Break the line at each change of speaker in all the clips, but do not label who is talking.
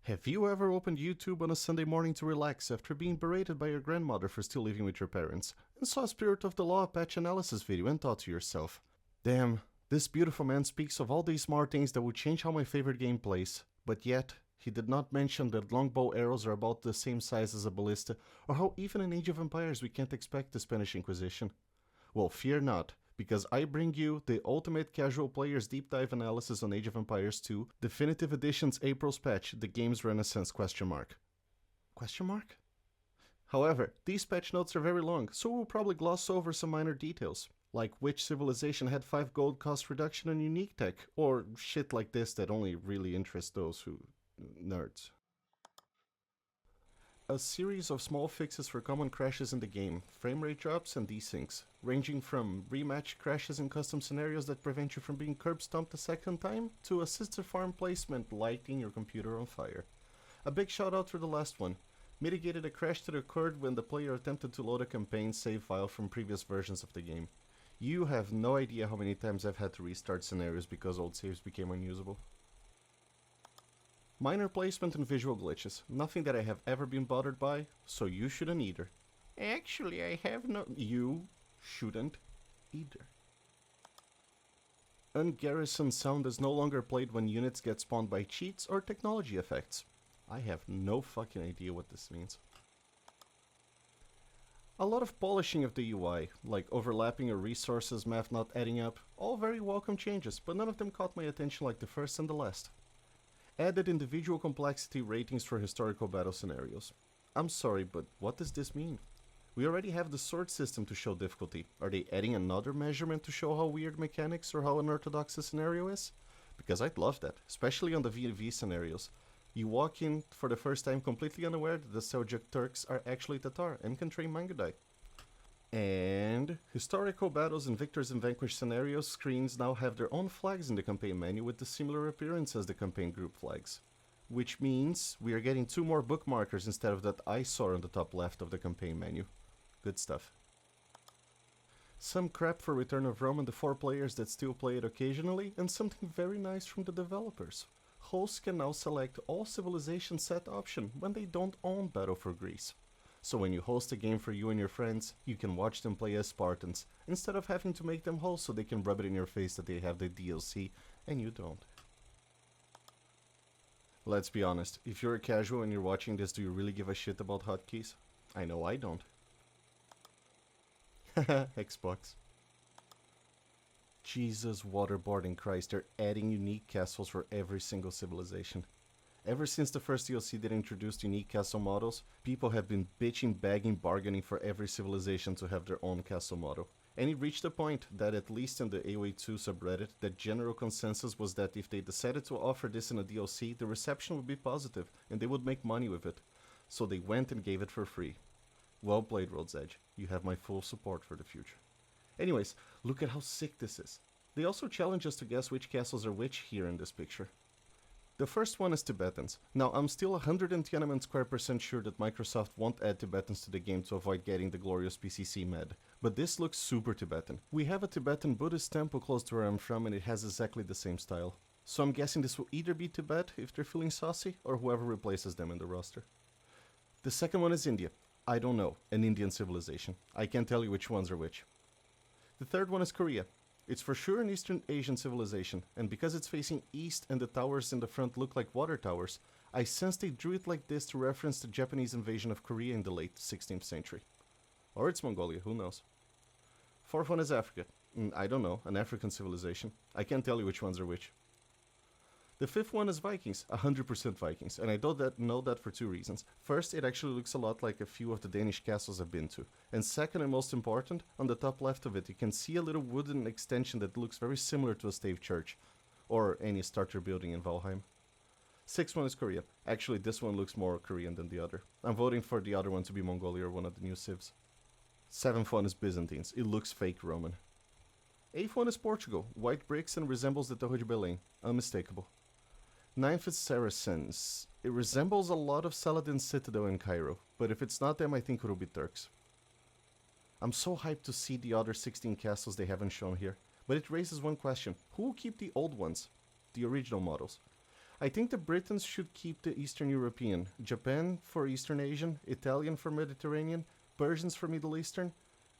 Have you ever opened YouTube on a Sunday morning to relax after being berated by your grandmother for still living with your parents, and saw a Spirit of the Law patch analysis video and thought to yourself, damn, this beautiful man speaks of all these smart things that would change how my favorite game plays, but yet he did not mention that longbow arrows are about the same size as a ballista, or how even in Age of Empires we can't expect the Spanish Inquisition? Well, fear not, because I bring you the Ultimate Casual Player's Deep Dive Analysis on Age of Empires 2, Definitive Edition's April's patch, The Game's Renaissance? Question mark. Question mark? However, these patch notes are very long, so we'll probably gloss over some minor details, like which civilization had 5 gold cost reduction on unique tech, or shit like this that only really interests those who... nerds. A series of small fixes for common crashes in the game, frame rate drops and desyncs, ranging from rematch crashes in custom scenarios that prevent you from being curb stomped a second time, to assisted farm placement lighting your computer on fire. A big shout out for the last one. Mitigated a crash that occurred when the player attempted to load a campaign save file from previous versions of the game. You have no idea how many times I've had to restart scenarios because old saves became unusable. Minor placement and visual glitches, nothing that I have ever been bothered by, so you shouldn't either. Actually, I have no... You shouldn't either. Ungarrisoned sound is no longer played when units get spawned by cheats or technology effects. I have no fucking idea what this means. A lot of polishing of the UI, like overlapping or resources math not adding up, all very welcome changes, but none of them caught my attention like the first and the last. Added individual complexity ratings for historical battle scenarios. I'm sorry, but what does this mean? We already have the sword system to show difficulty. Are they adding another measurement to show how weird mechanics or how unorthodox a scenario is? Because I'd love that, especially on the V scenarios. You walk in for the first time completely unaware that the Seljuk Turks are actually Tatar and can train Mangudai. And historical battles in Victors and Vanquished scenarios screens now have their own flags in the campaign menu with the similar appearance as the campaign group flags. Which means we are getting 2 more bookmarkers instead of that eyesore on the top left of the campaign menu. Good stuff. Some crap for Return of Rome and the 4 players that still play it occasionally, and something very nice from the developers. Hosts can now select all civilization set option when they don't own Battle for Greece. So when you host a game for you and your friends, you can watch them play as Spartans, instead of having to make them host so they can rub it in your face that they have the DLC, and you don't. Let's be honest, if you're a casual and you're watching this, do you really give a shit about hotkeys? I know I don't. Haha, Xbox. Jesus waterboarding Christ, they're adding unique castles for every single civilization. Ever since the first DLC that introduced unique castle models, people have been bitching, begging, bargaining for every civilization to have their own castle model. And it reached a point that, at least in the AOA2 subreddit, the general consensus was that if they decided to offer this in a DLC, the reception would be positive, and they would make money with it. So they went and gave it for free. Well played, World's Edge. You have my full support for the future. Anyways, look at how sick this is. They also challenge us to guess which castles are which here in this picture. The first one is Tibetans. Now, I'm still 110% sure that Microsoft won't add Tibetans to the game to avoid getting the glorious PCC mad, but this looks super Tibetan. We have a Tibetan Buddhist temple close to where I'm from and it has exactly the same style. So I'm guessing this will either be Tibet if they're feeling saucy, or whoever replaces them in the roster. The second one is India. I don't know, an Indian civilization. I can't tell you which ones are which. The third one is Korea. It's for sure an Eastern Asian civilization, and because it's facing east and the towers in the front look like water towers, I sense they drew it like this to reference the Japanese invasion of Korea in the late 16th century. Or it's Mongolia, who knows. Fourth one is Africa. I don't know, an African civilization. I can't tell you which ones are which. The fifth one is Vikings, 100% Vikings, and I know that for 2 reasons. First, it actually looks a lot like a few of the Danish castles I've been to. And second and most important, on the top left of it you can see a little wooden extension that looks very similar to a stave church, or any starter building in Valheim. Sixth one is Korea. Actually, this one looks more Korean than the other. I'm voting for the other one to be Mongolia or one of the new civs. Seventh one is Byzantines. It looks fake Roman. Eighth one is Portugal. White bricks and resembles the Torre de Belém. Unmistakable. Ninth is Saracens. It resembles a lot of Saladin's Citadel in Cairo, but if it's not them I think it'll be Turks. I'm so hyped to see the other 16 castles they haven't shown here, but it raises one question. Who will keep the old ones? The original models? I think the Britons should keep the Eastern European, Japan for Eastern Asian, Italian for Mediterranean, Persians for Middle Eastern,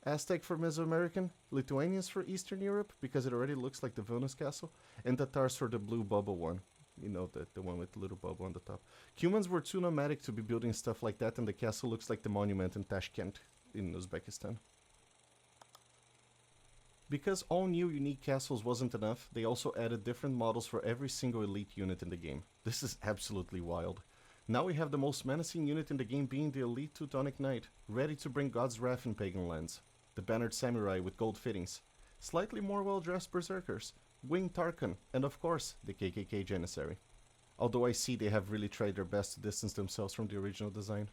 Aztec for Mesoamerican, Lithuanians for Eastern Europe, because it already looks like the Vilnius castle, and Tatars for the blue bubble one. You know, the one with the little bubble on the top. Cumans were too nomadic to be building stuff like that, and the castle looks like the monument in Tashkent, in Uzbekistan. Because all new unique castles wasn't enough, they also added different models for every single elite unit in the game. This is absolutely wild. Now we have the most menacing unit in the game being the elite Teutonic Knight, ready to bring God's wrath in pagan lands. The bannered samurai with gold fittings, slightly more well-dressed berserkers, winged Tarkan, and of course, the KKK Janissary. Although I see they have really tried their best to distance themselves from the original design.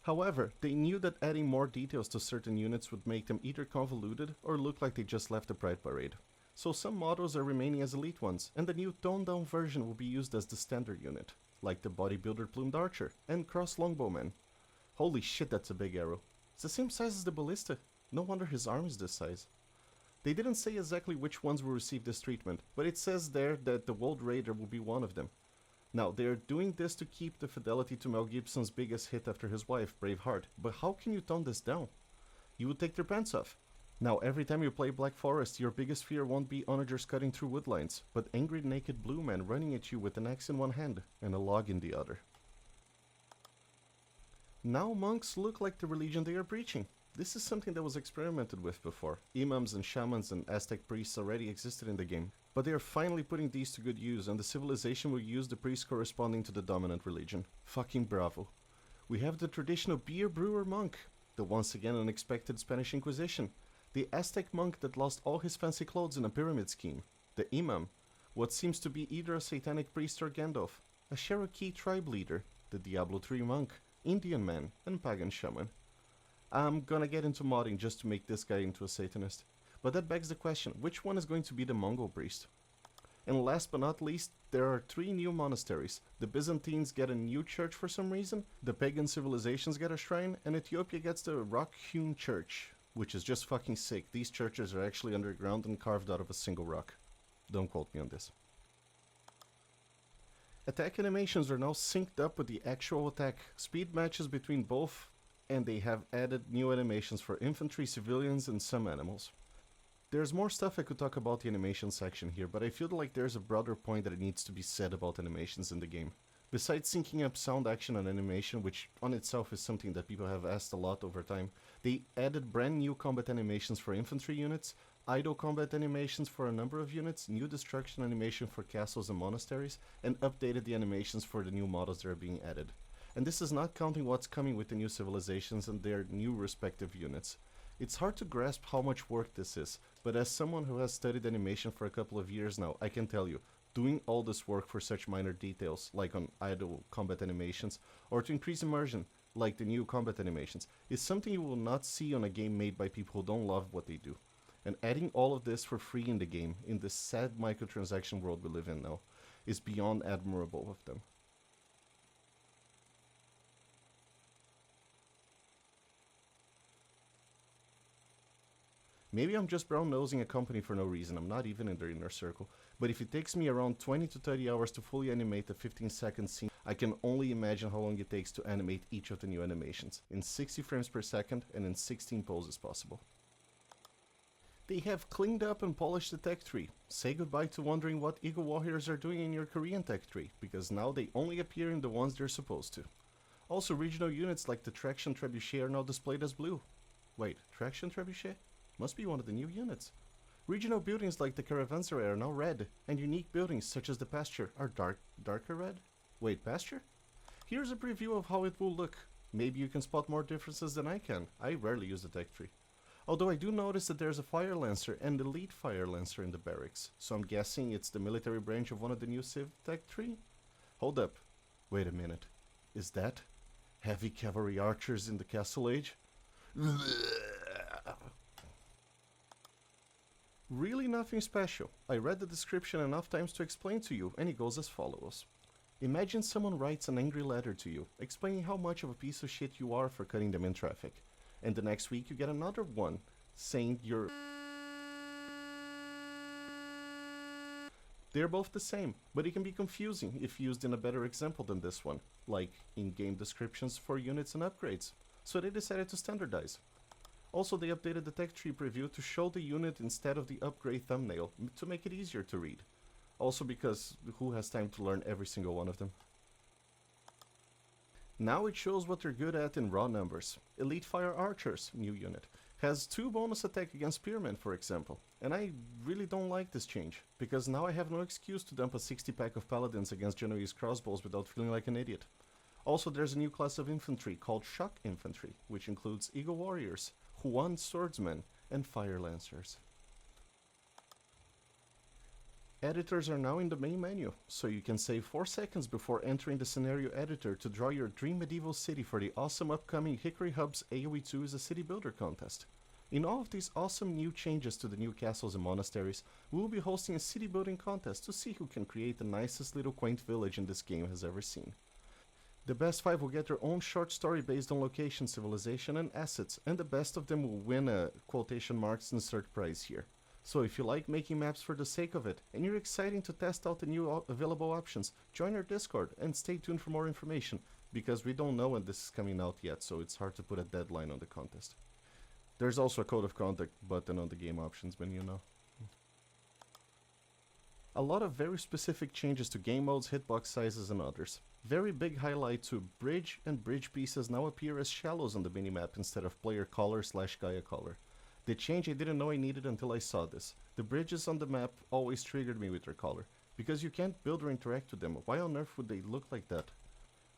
However, they knew that adding more details to certain units would make them either convoluted or look like they just left the Pride Parade. So some models are remaining as elite ones, and the new toned-down version will be used as the standard unit, like the bodybuilder plumed archer and cross longbowman. Holy shit, that's a big arrow. It's the same size as the ballista. No wonder his arm is this size. They didn't say exactly which ones will receive this treatment, but it says there that the World Raider will be one of them. Now, they are doing this to keep the fidelity to Mel Gibson's biggest hit after his wife, Braveheart, but how can you tone this down? You would take their pants off. Now, every time you play Black Forest, your biggest fear won't be onagers cutting through wood lines, but angry naked blue men running at you with an axe in one hand and a log in the other. Now monks look like the religion they are preaching. This is something that was experimented with before. Imams and shamans and Aztec priests already existed in the game, but they are finally putting these to good use, and the civilization will use the priests corresponding to the dominant religion. Fucking bravo. We have the traditional beer brewer monk, the once again unexpected Spanish Inquisition, the Aztec monk that lost all his fancy clothes in a pyramid scheme, the imam, what seems to be either a satanic priest or Gandalf, a Cherokee tribe leader, the Diablo 3 monk, Indian man, and pagan shaman. I'm gonna get into modding just to make this guy into a Satanist. But that begs the question, which one is going to be the Mongol priest? And last but not least, there are 3 new monasteries. The Byzantines get a new church for some reason, the pagan civilizations get a shrine, and Ethiopia gets the rock-hewn church, which is just fucking sick. These churches are actually underground and carved out of a single rock. Don't quote me on this. Attack animations are now synced up with the actual attack. Speed matches between both, and they have added new animations for infantry, civilians, and some animals. There's more stuff I could talk about the animation section here, but I feel like there's a broader point that needs to be said about animations in the game. Besides syncing up sound, action, and animation, which on itself is something that people have asked a lot over time, they added brand new combat animations for infantry units, idle combat animations for a number of units, new destruction animation for castles and monasteries, and updated the animations for the new models that are being added. And this is not counting what's coming with the new civilizations and their new respective units. It's hard to grasp how much work this is, but as someone who has studied animation for a couple of years now, I can tell you, doing all this work for such minor details, like on idle combat animations, or to increase immersion, like the new combat animations, is something you will not see on a game made by people who don't love what they do. And adding all of this for free in the game, in this sad microtransaction world we live in now, is beyond admirable of them. Maybe I'm just brown-nosing a company for no reason, I'm not even in their inner circle, but if it takes me around 20 to 30 hours to fully animate a 15-second scene, I can only imagine how long it takes to animate each of the new animations, in 60 frames per second and in 16 poses possible. They have cleaned up and polished the tech tree. Say goodbye to wondering what Eagle Warriors are doing in your Korean tech tree, because now they only appear in the ones they're supposed to. Also, regional units like the Traction Trebuchet are now displayed as blue. Wait, Traction Trebuchet? Must be one of the new units. Regional buildings like the Caravanserai are now red, and unique buildings such as the Pasture are darker red? Wait, Pasture? Here's a preview of how it will look. Maybe you can spot more differences than I can. I rarely use the tech tree. Although I do notice that there's a Fire Lancer and Elite Fire Lancer in the barracks, so I'm guessing it's the military branch of one of the new Civ tech tree? Hold up. Wait a minute. Is that heavy cavalry archers in the Castle Age? Really nothing special. I read the description enough times to explain to you, and it goes as follows. Imagine someone writes an angry letter to you, explaining how much of a piece of shit you are for cutting them in traffic. And the next week you get another one, saying you're... They are both the same, but it can be confusing if used in a better example than this one, like in-game descriptions for units and upgrades, so they decided to standardize. Also, they updated the tech tree preview to show the unit instead of the upgrade thumbnail, to make it easier to read. Also because who has time to learn every single one of them? Now it shows what they're good at in raw numbers. Elite Fire Archers, new unit, has 2 bonus attack against Spearmen, for example. And I really don't like this change, because now I have no excuse to dump a 60 pack of Paladins against Genoese crossbows without feeling like an idiot. Also, there's a new class of infantry called Shock Infantry, which includes Eagle Warriors, Huan Swordsmen, and Fire Lancers. Editors are now in the main menu, so you can save 4 seconds before entering the scenario editor to draw your dream medieval city for the awesome upcoming Hickory Hub's AoE 2 is a City Builder contest. In all of these awesome new changes to the new castles and monasteries, we will be hosting a city building contest to see who can create the nicest little quaint village in this game has ever seen. The best 5 will get their own short story based on location, civilization and assets, and the best of them will win a quotation marks insert prize here. So if you like making maps for the sake of it, and you're excited to test out the new available options, join our Discord and stay tuned for more information, because we don't know when this is coming out yet, so it's hard to put a deadline on the contest. There's also a code of conduct button on the game options menu now. A lot of very specific changes to game modes, hitbox sizes and others. Very big highlight to bridge and bridge pieces now appear as shallows on the minimap instead of player color / Gaia color. The change I didn't know I needed until I saw this. The bridges on the map always triggered me with their color, because you can't build or interact with them. Why on earth would they look like that?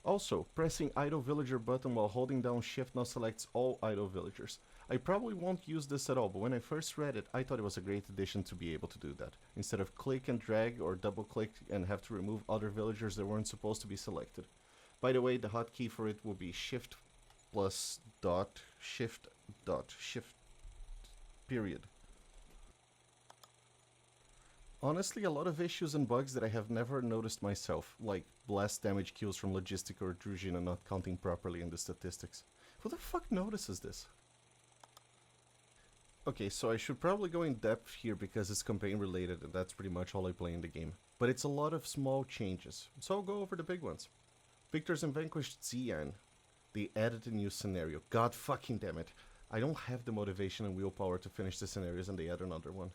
Also, pressing idle villager button while holding down shift now selects all idle villagers. I probably won't use this at all, but when I first read it, I thought it was a great addition to be able to do that. Instead of click and drag or double click and have to remove other villagers that weren't supposed to be selected. By the way, the hotkey for it will be shift plus dot shift period. Honestly, a lot of issues and bugs that I have never noticed myself, like blast damage kills from Logistic or Druzhina not counting properly in the statistics. Who the fuck notices this? Okay, so I should probably go in depth here because it's campaign related and that's pretty much all I play in the game. But it's a lot of small changes, so I'll go over the big ones. Victors and Vanquished Xian. They added a new scenario. God fucking damn it. I don't have the motivation and willpower to finish the scenarios and they add another one.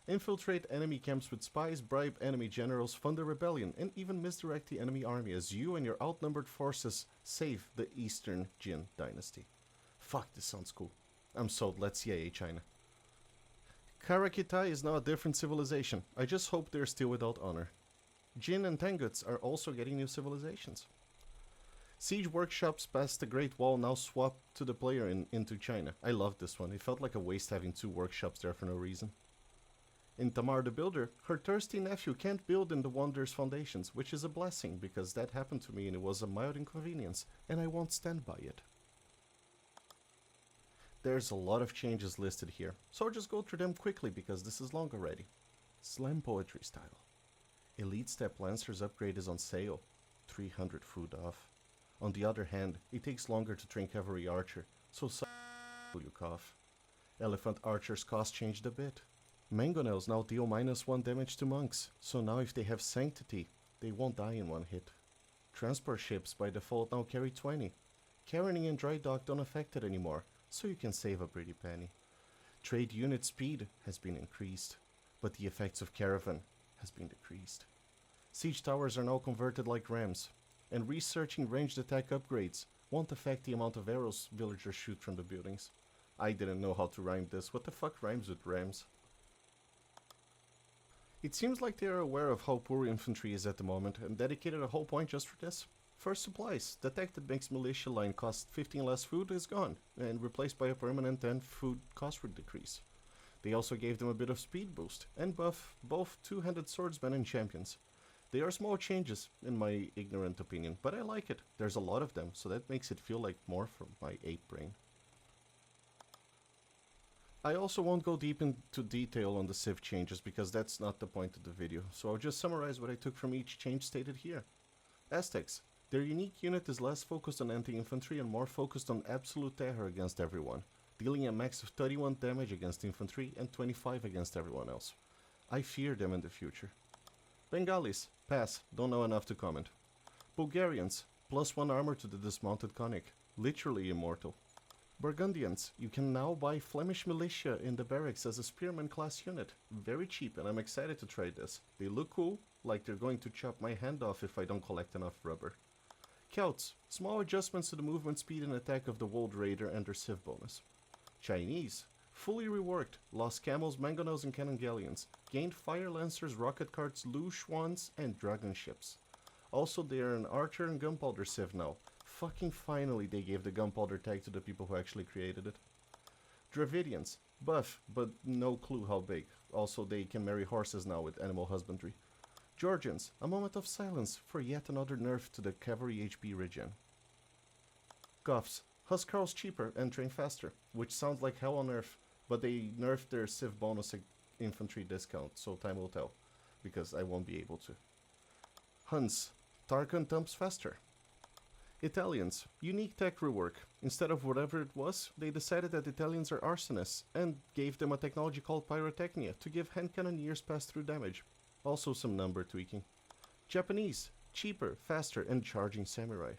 Infiltrate enemy camps with spies, bribe enemy generals, fund a rebellion, and even misdirect the enemy army as you and your outnumbered forces save the Eastern Jin dynasty. Fuck, this sounds cool. I'm sold, let's CIA China. Karakitai is now a different civilization. I just hope they're still without honor. Jin and Tanguts are also getting new civilizations. Siege workshops past the Great Wall now swap to the player into China. I love this one. It felt like a waste having 2 workshops there for no reason. In Tamar the Builder, her thirsty nephew can't build in the Wander's foundations, which is a blessing because that happened to me and it was a mild inconvenience, and I won't stand by it. There's a lot of changes listed here, so I'll just go through them quickly because this is long already. Slam poetry style. Elite Step Lancer's upgrade is on sale, 300 food off. On the other hand, it takes longer to train Cavalry Archer, so you cough. Elephant Archer's cost changed a bit. Mangonels now deal -1 damage to monks, so now if they have Sanctity, they won't die in one hit. Transport ships by default now carry 20. Carrying and Dry Dock don't affect it anymore, so you can save a pretty penny. Trade unit speed has been increased, but the effects of Caravan has been decreased. Siege towers are now converted like rams, and researching ranged attack upgrades won't affect the amount of arrows villagers shoot from the buildings. I didn't know how to rhyme this. What the fuck rhymes with rams? It seems like they are aware of how poor infantry is at the moment and dedicated a whole point just for this. First, supplies. The tech that makes militia line cost 15 less food is gone and replaced by a permanent 10 food cost decrease. They also gave them a bit of speed boost and buff both two-handed swordsmen and champions. They are small changes, in my ignorant opinion, but I like it. There's a lot of them, so that makes it feel like more from my ape brain. I also won't go deep into detail on the civ changes because that's not the point of the video, so I'll just summarize what I took from each change stated here. Aztecs. Their unique unit is less focused on anti-infantry and more focused on absolute terror against everyone, dealing a max of 31 damage against infantry and 25 against everyone else. I fear them in the future. Bengalis, pass, don't know enough to comment. Bulgarians, +1 armor to the dismounted Konik, literally immortal. Burgundians, you can now buy Flemish militia in the barracks as a spearman class unit. Very cheap, and I'm excited to try this. They look cool, like they're going to chop my hand off if I don't collect enough rubber. Celts, small adjustments to the movement speed and attack of the Wold Raider and their Civ bonus. Chinese, fully reworked, lost camels, mangonels and cannon galleons, gained fire lancers, rocket carts, Lushwans and dragon ships. Also, they are an archer and gunpowder civ now. Fucking finally they gave the gunpowder tag to the people who actually created it. Dravidians, buff, but no clue how big. Also, they can marry horses now with animal husbandry. Georgians, a moment of silence for yet another nerf to the cavalry HP regen. Goths, Huskarls cheaper and train faster, which sounds like hell on earth, but they nerfed their civ bonus infantry discount, so time will tell, because I won't be able to. Huns, Tarkan dumps faster. Italians, unique tech rework. Instead of whatever it was, they decided that Italians are arsonists and gave them a technology called pyrotechnia to give hand cannoneers pass-through damage. Also some number tweaking. Japanese, cheaper, faster and charging samurai.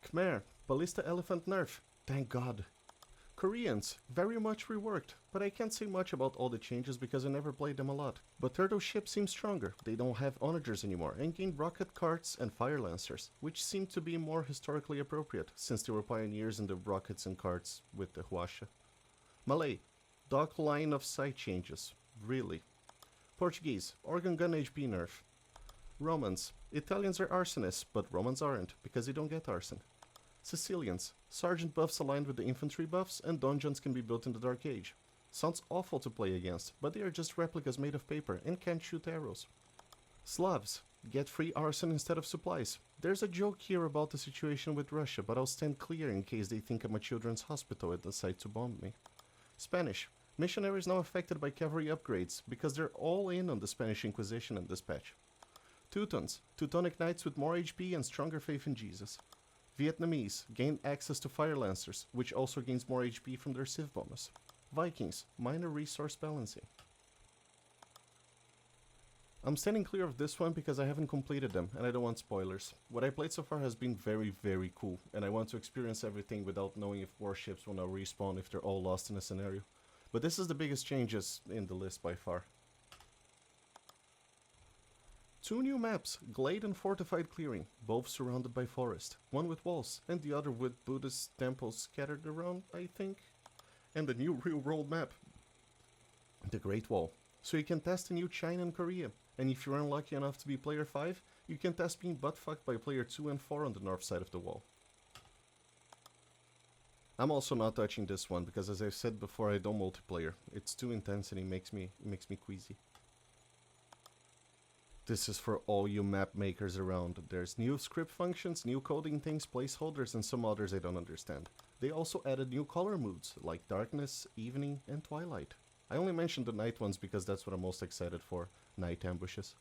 Khmer, ballista elephant nerf. Thank God. Koreans, very much reworked, but I can't say much about all the changes because I never played them a lot. But Turtle Ship seems stronger, they don't have onagers anymore, and gained rocket carts and fire lancers, which seem to be more historically appropriate, since they were pioneers in the rockets and carts with the Huasha. Malay, dock line of sight changes, really. Portuguese, organ gun HP nerf. Romans, Italians are arsonists, but Romans aren't, because they don't get arson. Sicilians, sergeant buffs aligned with the infantry buffs, and dungeons can be built in the Dark Age. Sounds awful to play against, but they are just replicas made of paper and can't shoot arrows. Slavs, get free arson instead of supplies. There's a joke here about the situation with Russia, but I'll stand clear in case they think I'm a children's hospital and decide to bomb me. Spanish, missionaries now affected by cavalry upgrades, because they're all in on the Spanish Inquisition in this patch. Teutons, Teutonic knights with more HP and stronger faith in Jesus. Vietnamese, gain access to fire lancers, which also gains more HP from their civ bonus. Vikings, minor resource balancing. I'm standing clear of this one because I haven't completed them and I don't want spoilers. What I played so far has been very, very cool, and I want to experience everything without knowing if warships will now respawn if they're all lost in a scenario. But this is the biggest changes in the list by far. 2 new maps, Glade and Fortified Clearing, both surrounded by forest. One with walls, and the other with Buddhist temples scattered around, I think. And the new real-world map, the Great Wall. So you can test a new China and Korea, and if you're unlucky enough to be player 5, you can test being butt-fucked by player 2 and 4 on the north side of the wall. I'm also not touching this one, because as I've said before, I don't multiplayer. It's too intense and it makes me queasy. This is for all you map makers around. There's new script functions, new coding things, placeholders, and some others I don't understand. They also added new color moods, like darkness, evening, and twilight. I only mentioned the night ones because that's what I'm most excited for, night ambushes.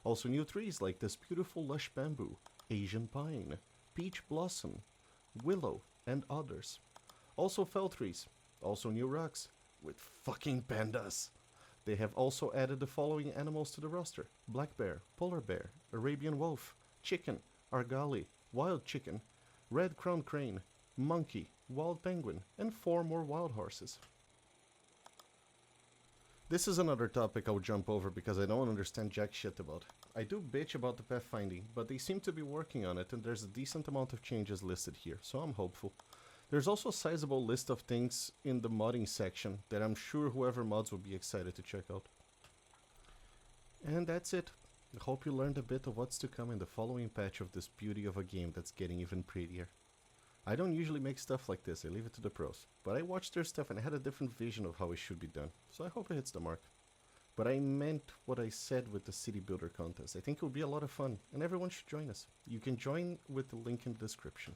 Also new trees like this beautiful lush bamboo, Asian pine, peach blossom, willow, and others. Also fell trees, also new rocks, with fucking pandas. They have also added the following animals to the roster: black bear, polar bear, Arabian wolf, chicken, argali, wild chicken, red-crowned crane, monkey, wild penguin, and 4 more wild horses. This is another topic I'll jump over because I don't understand jack shit about. I do bitch about the pathfinding, but they seem to be working on it and there's a decent amount of changes listed here, so I'm hopeful. There's also a sizable list of things in the modding section that I'm sure whoever mods will be excited to check out. And that's it. I hope you learned a bit of what's to come in the following patch of this beauty of a game that's getting even prettier. I don't usually make stuff like this, I leave it to the pros, but I watched their stuff and I had a different vision of how it should be done, so I hope it hits the mark. But I meant what I said with the City Builder contest. I think it will be a lot of fun, and everyone should join us. You can join with the link in the description.